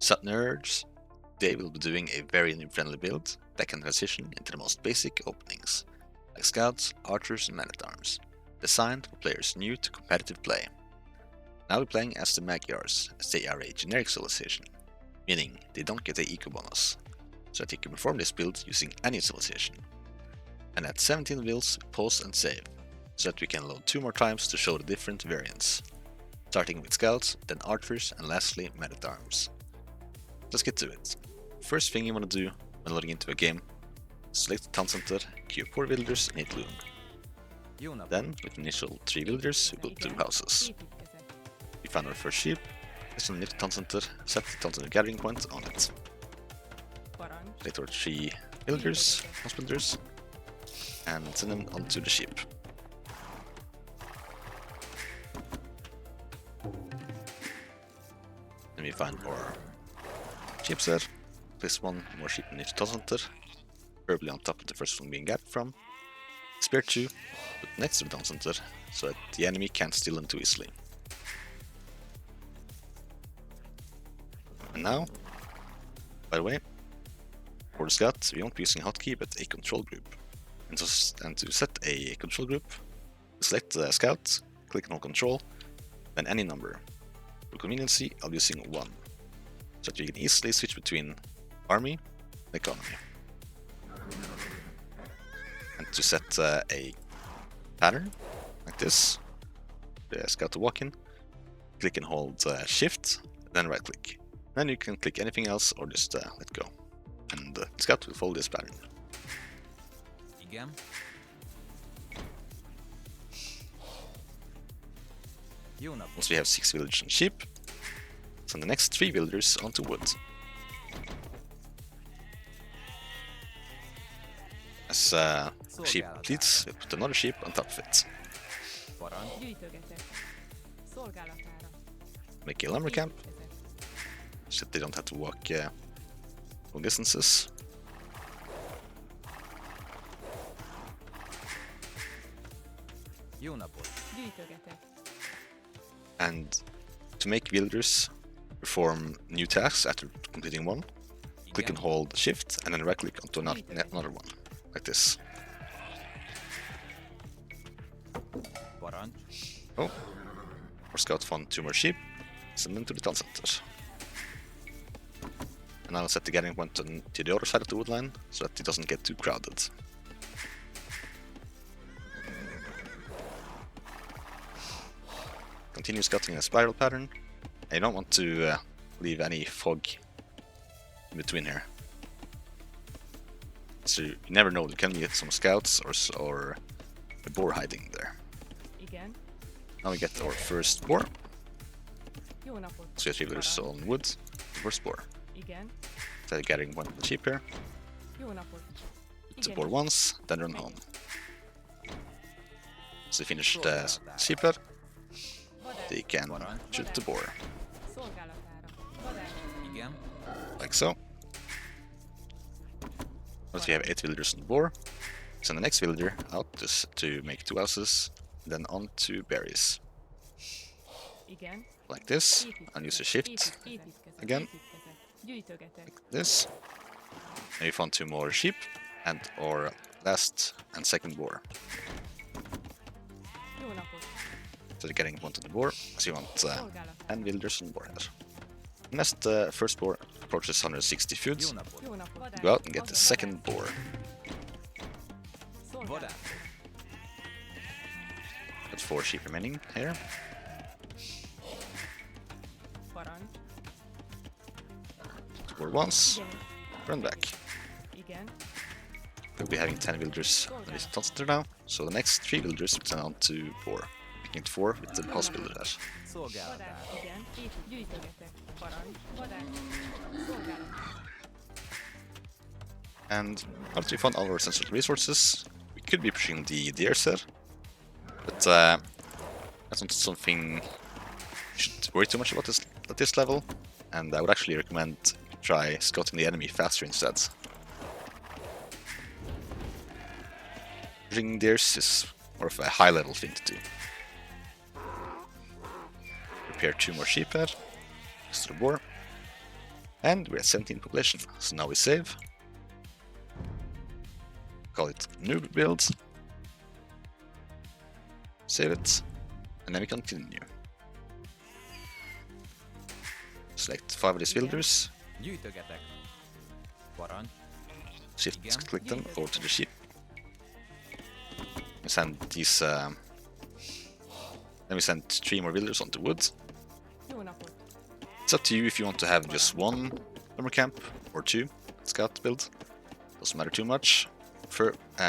Sup nerds! Today we'll be doing a very new friendly build that can transition into the most basic openings, like scouts, archers and men-at-arms, designed for players new to competitive play. Now we're playing as the Magyars, as they are a generic civilization, meaning they don't get a eco bonus, so that you can perform this build using any civilization. And at 17 wheels, pause and save, so that we can load 2 more times to show the different variants, starting with scouts, then archers and lastly men-at-arms. Let's get to it. First thing you want to do when loading into a game, select the town center, queue 4 villagers and hit loon. Then, with the initial 3 villagers, we build 2 houses. We find our first sheep, place on the next town center, set the town center gathering point on it. Select our 3 villagers, husbanders, and send them onto the sheep. Then we find our sheep set, place 1 more sheep in each town center, preferably on top of the first one being gathered from. Spear 2, put next to the town center, so that the enemy can't steal them too easily. And now, by the way, for the scout, we won't be using a hotkey but a control group. And to set a control group, select the scout, click on control, then any number. For conveniency, I'll be using 1, so that you can easily switch between army and economy. And to set a pattern like this, the scout to walk in, click and hold shift, then right click. Then you can click anything else or just let go. And the scout will follow this pattern. Once we have 6 villagers and sheep, send the next 3 villagers onto wood. As sheep bleeds, we put another sheep on top of it. Make a lumber camp, so that they don't have to walk long distances. And to make villagers perform new tasks after completing one, click and hold shift and then right click onto another one, like this. Oh, our scout found 2 more sheep, send them to the town center. And I'll set the gathering point to the other side of the wood line, so that it doesn't get too crowded. Continue scouting in a spiral pattern. I don't want to leave any fog in between here. So you never know, there can be some scouts or a boar hiding there. Now we get our first boar. So we have 3 villagers on wood, first boar. Set a gathering point with the sheep here. Put the boar once, then run home. So we finish the sheep here. They can shoot the boar. Like so. Once we have 8 villagers on the boar, send the next villager out just to make 2 houses, then on to berries. Like this, and use a shift again. Like this. And we found 2 more sheep, and our last and second boar. So they're getting one to the boar, so you want 10 villagers on the boar here. Next, first boar approaches 160 food. Go out and get the second boar. Got 4 sheep remaining here. Boar once, run back. We'll be having 10 villagers on this town center now, so the next 3 villagers will send on to boar. Picking 4 with the house builder there. And after we found all our essential resources, we could be pushing the deers here, but that's not something you should worry too much about at this level, and I would actually recommend you try scouting the enemy faster instead. Pushing deers is more of a high level thing to do. Prepare 2 more sheep here, next to the boar. And we're at 17 population, so now we save. Call it new build. Save it, and then we continue. Select 5 of these villagers. Shift click them, go to the ship. We send these. Then we send 3 more villagers onto wood. It's up to you if you want to have just 1 summer camp or 2 scout build. Doesn't matter too much.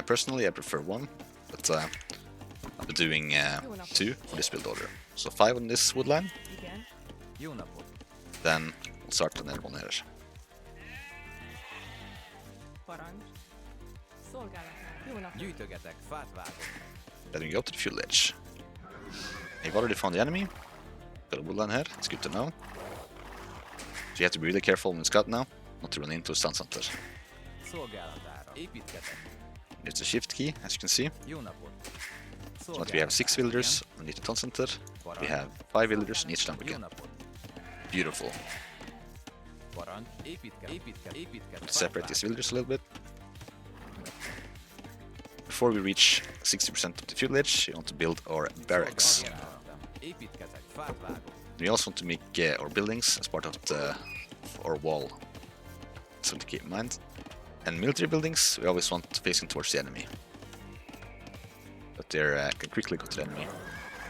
Personally, I prefer 1, but I'll be doing 2 for this build order. So 5 on this wood line. Then we'll start another one here. Then we go to the fuel edge. You've already found the enemy. Got a wood line here, it's good to know. So you have to be really careful when you scout now, not to run into a stun center. There's the shift key, as you can see. So that we have 6 villagers on each stun center. We have 5 villagers in each stamp again. Beautiful. Let's separate these villagers a little bit. Before we reach 60% of the fuel edge, we want to build our barracks. We also want to make our buildings as part of our wall. Something to keep in mind. And military buildings, we always want facing towards the enemy. But they can quickly go to the enemy,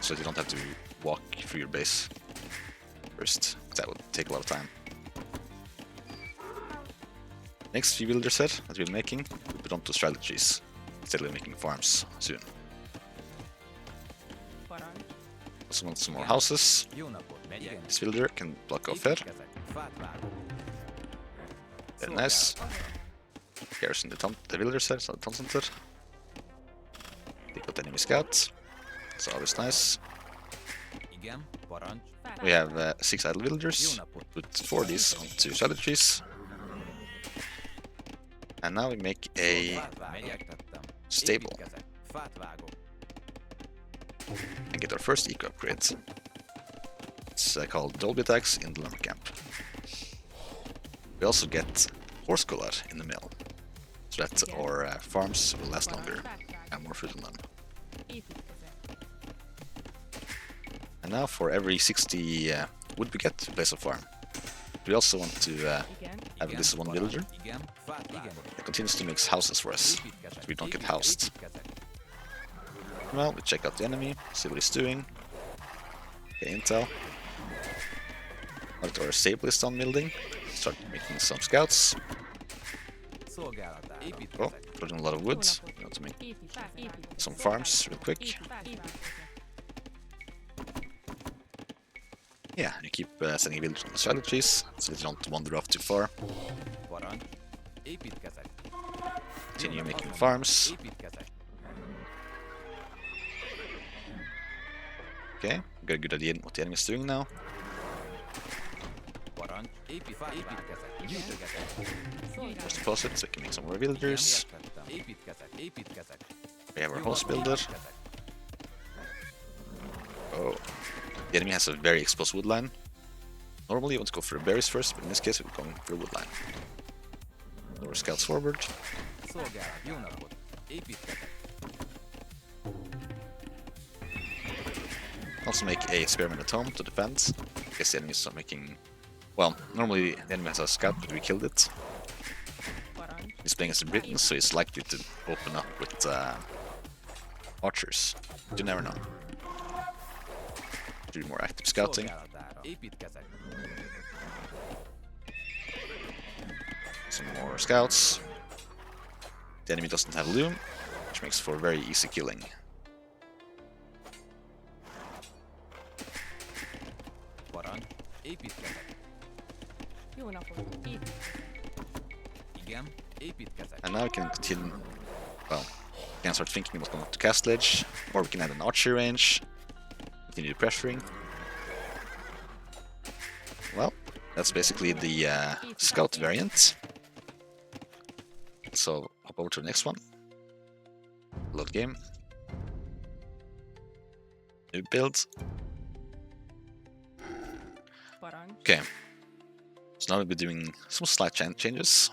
so you don't have to walk through your base first. That would take a lot of time. Next few builder set that we're making, we'll put onto strategies instead of making farms soon. Also want some more houses. This builder can block off here. Very nice. Garrison the builder set, so the town center. Take out enemy scouts. It's always nice. We have 6 idle villagers. Put 4 of these onto strategies. And now we make a stable. And get our first eco upgrade. It's called Dolby attacks in the lumber camp. We also get horse collar in the mill, so that our farms will last longer and more food on them. And now for every 60 wood we get, we place a farm. We also want to have this one villager that continues to make houses for us, so we don't get housed. Well, we check out the enemy, see what he's doing. Okay, intel. Now that our stable is done building, start making some scouts. Oh, put in a lot of wood. We want to make some farms real quick. Yeah, you keep sending villagers on the strategies, so that you don't wander off too far. Continue making farms. Okay, we got a good idea what the enemy is doing now. First deposit, so we can make some more villagers. We have our house builder. Oh, the enemy has a very exposed wood line. Normally you want to go for the berries first, but in this case we're going for a wood line. Lower scouts forward. Also make a experiment at home to defend. I guess the enemy is not making... Well, normally the enemy has a scout, but we killed it. He's playing as the Britons, so he's likely to open up with archers. You never know. Do more active scouting. Some more scouts. The enemy doesn't have loom, which makes for very easy killing. And now we can continue, well, we can start thinking about going up to castle edge, or we can add an archer range, continue pressuring. Well, that's basically the scout variant. So hop over to the next one. Load game. New build. Okay. So So now we'll be doing some slight changes.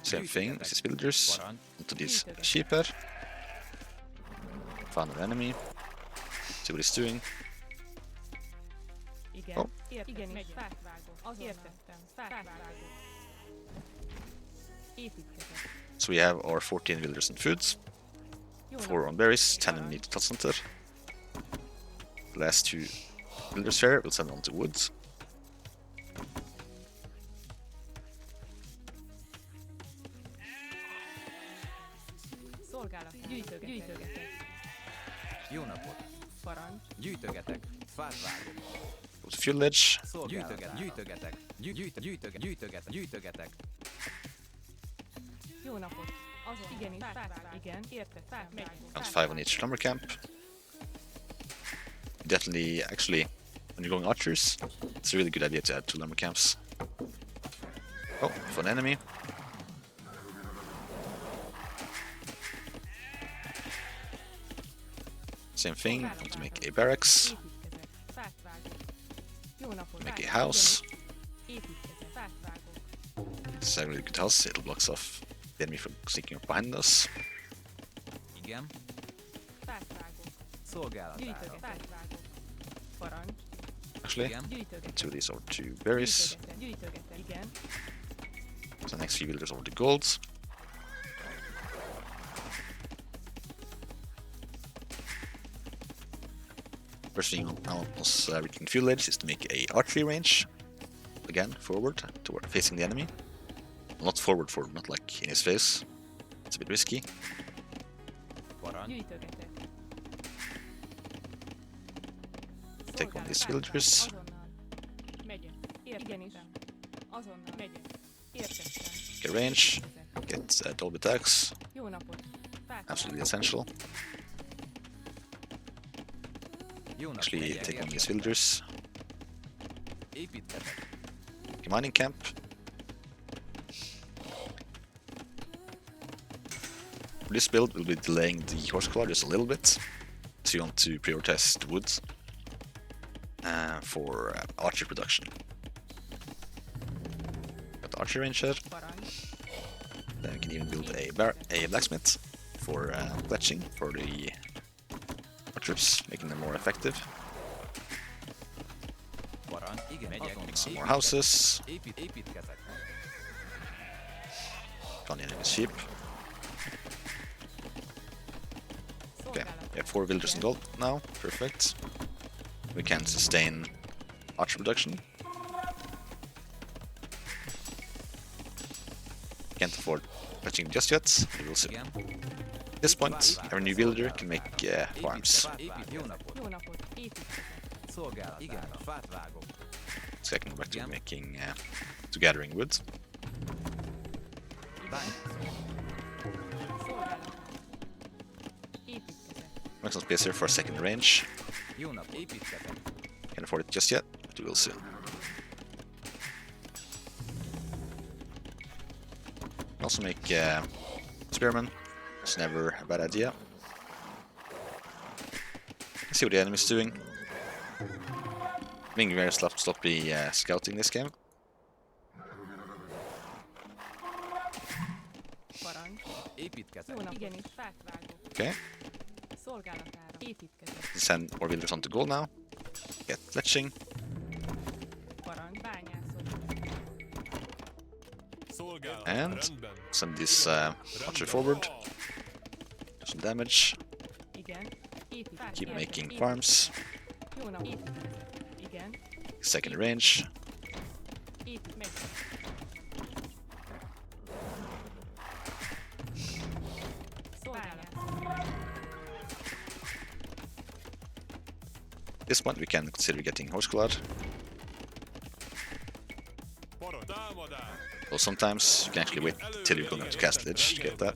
Same thing as these villagers. Onto these sheep here. Found an enemy. See what he's doing. Oh. So we have our 14 villagers and foods. 4 on berries, 10 in meat center. The last 2 villagers here we'll send on to woods. Jó napot! Parancs! Gyűjtögetek! Fát vágok! Go to village. Gyűjtögetek! Jó napot! Igen, értettem. Round 5 on each lumber camp. Definitely, actually, when you're going archers, it's a really good idea to add 2 lumber camps. Oh, for an enemy. Same thing, want to make a barracks, make a house. This is a really good house, it blocks off the enemy from sneaking up behind us. Igen. Szolgálatára. Actually, 2 of these over to berries. So the next few villagers over to golds. First thing on us reaching field edge is to make a archery range. Again, forward, toward facing the enemy. Well, not forward, not like in his face. It's a bit risky. Take on these villagers. Get range, get double attacks. Absolutely essential. Actually, take on these villagers. A mining camp. For this build, we'll be delaying the horse collar just a little bit. So you want to prioritize the woods for archer production. Got the archer range here. Then we can even build a blacksmith for fletching for the archers, making them more effective. Make some more houses. Found the enemy's sheep. Okay, we have 4 villagers in gold now. Perfect. We can sustain archer production. Can't afford fetching just yet. We will see. At this point, every new villager can make farms. So I can go back to making, to gathering wood. Make some space here for a second range. Can't afford it just yet, but we will soon. Also make spearmen. It's never a bad idea. Let's see what the enemy's doing. Being very sloppy scouting this game. Okay. Send more villagers onto gold now. Get fletching. And send this archer forward. Do some damage. Keep making farms. Second range. At this point we can consider getting horse collar. Well, sometimes you can actually wait till you're going up to Castle Edge to get that.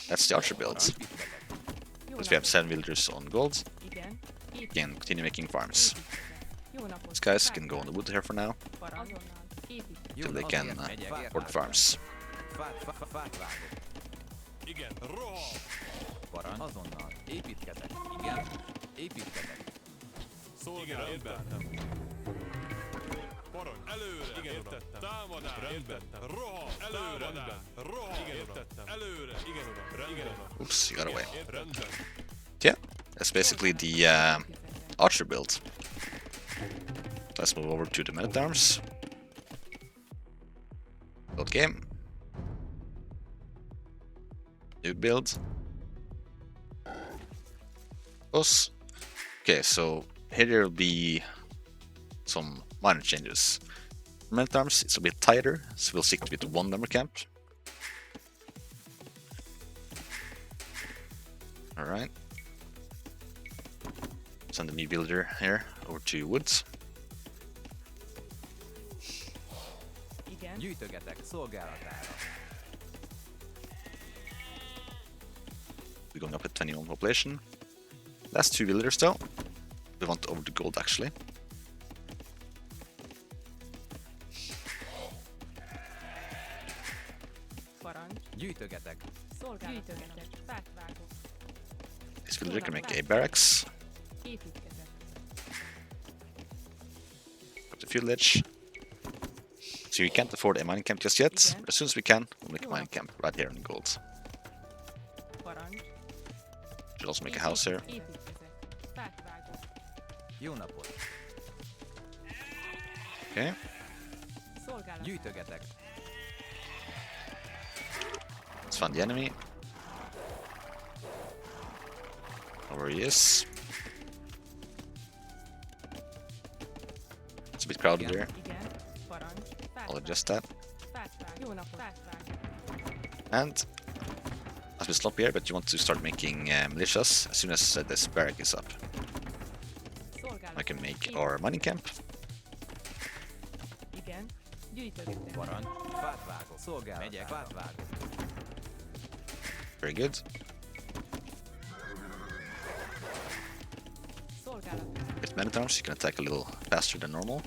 That's the archer builds. Because we have 7 villagers on gold. Again, continue making farms. Jó napot. These guys can go on the wood here for now, Parancs. Azonnal. Építkezek. till they can port farms. Fát vágok. Igen, roham! Parancs. Azonnal. Építkezek. Igen. Építkezek. Szolgálat, értettem. Parancs, előre, igen, értettem. Támadás, értettem. Roham, előre, rendben. Roham, igen, értettem. Előre, igen, uram, igen, uram. Oops, you got away. Rendben. Yeah, that's basically the archer build. Let's move over to the men-at-arms. Build game. New build. Us. Okay, so here there will be some minor changes. Men-at-arms, it's a bit tighter, so we'll stick with one member camp. Alright. Send the new builder here over to woods. Igen. Gyűjtögetek szolgálatára. We're going up at 21 population. Last two villagers though. We want over the gold actually. Parancs. Gyűjtögetek. Szolgálat. Gyűjtögetek. Fát vágok. This villager can make a barracks. Építkezek. Up the village. So we can't afford a mining camp just yet, but as soon as we can, we'll make a mining camp right here in gold. Parancs. Should also make a house here. Építkezek. Fát vágok. Jó napot. Okay. Szolgálat. Gyűjtögetek. Let's find the enemy. Where he is. It's a bit crowded here. Igen. Parancs. Fát I'll adjust that. Fát vágok. Jó napot. Fát vágok. And as we stop here, but you want to start making militias as soon as this barrack is up. Szolgálat. I can make our mining camp. Igen. Gyűjtögetek. Parancs. Fát vágok. Szolgálatára. Megyek. Fát vágok. Very good. Szolgálat. With men-at-arms, you can attack a little faster than normal.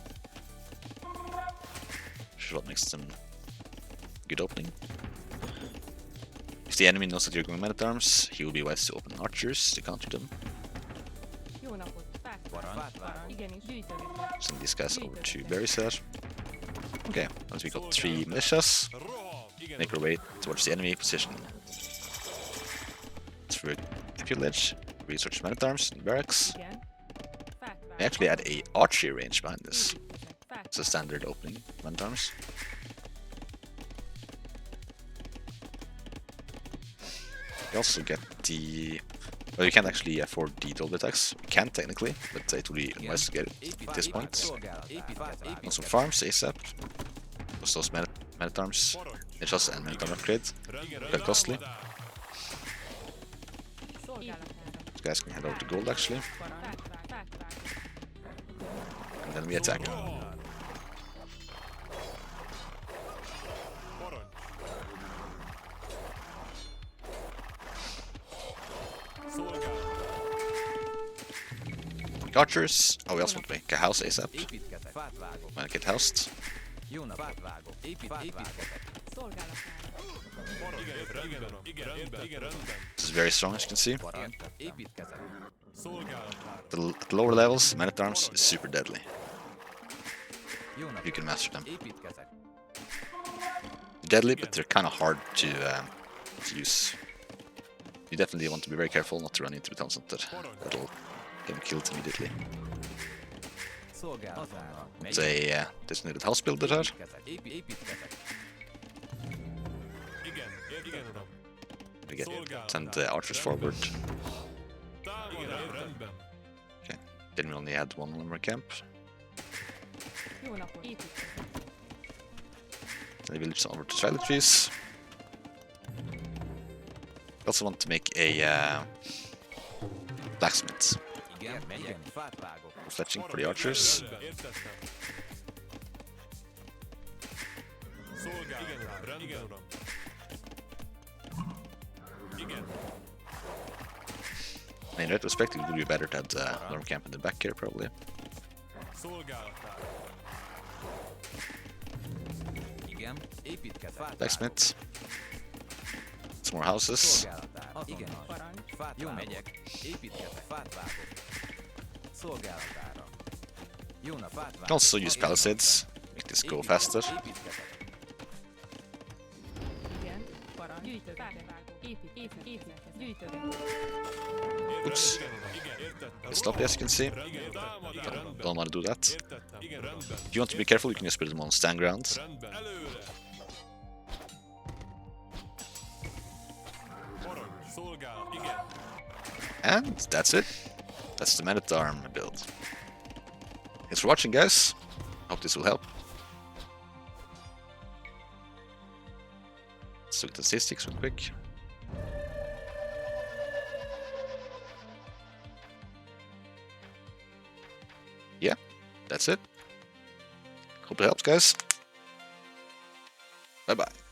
Should make some good opening. If the enemy knows that you're going men-at-arms, he will be wise to open archers to counter them. Jó napot. Fát Parancs. vágok. Parancs. Igenis. Gyűjtögetek. Send these guys over to bury set. Okay, once we got 3 militias, Roham, igen, make our way towards the enemy position. Let's through a village, research men-at-arms and barracks. Igen. Fát vágok. We actually add a archery range behind this. Építkezek. Fát It's a standard opening men-at-arms. We also get the... Well, you can't actually afford the double attacks. We can technically, but it would be unwise to get it at this point. Szolgálatára. On some farms ASAP. Because those men-at-arms, it's just an men-at-arm upgrade. Quite costly. Szolgálatára. These guys can head over to gold actually. Parancs. Fát vágok. And then we attack. parancs. Szolgálat, Archers. Oh, we also want to make a house ASAP. Építkezek. Fát vágok. When I get housed. Jó napot. Fát vágok. Építkezek. Szolgálatára. parancs, igen, uram, igen, rendben. This is very strong as you can see. Parancs. Építkezek. Szolgálatára, At the lower levels, men-at-arms is super deadly. Jó napot. You can master them. Építkezek. Deadly, but they're kind of hard to use. You definitely want to be very careful not to run into the town center. That'll get him killed immediately. Szolgálatára. It's a designated house builder here. Építkezek. igen, uram. We get send the archers forward. Támadás, rendben. Then we only had one lumber camp. Jó napot. Építkezek. The village over to Silent Trees. We also want to make a blacksmith. Igen, megyek. Fát vágok. Fletching for the archers. Rendben, értettem. Szolgálat, rendben, uram. Igen. In retrospect, it would be better to have the norm camp in the back here, probably. Szolgálatára. Igen. Építkezek. Blacksmith. Some more houses. Szolgálatára. Igen. Parancs. Fát jó, megyek. Építkezek. Fát vágok. Szolgálatára. Jó nap, fát vágok. Also use palisades, make this go faster. Építkezek. Igen. Parancs. Gyűjtögetek. Építkezek. Gyűjtögetek. Oops. Igen, értettem. It's sloppy, as you can see. Igen, támadás. Rendben. Don't want to do that. Értettem. Igen, rendben. If you want to be careful, you can just put them on stand ground. Rendben. Előre. Parancs. Szolgálat. Igen. And that's it. That's the Man at Arm build. Thanks for watching, guys. Hope this will help. Let's look at the statistics real quick. Yeah, that's it. Hope it helps, guys. Bye bye.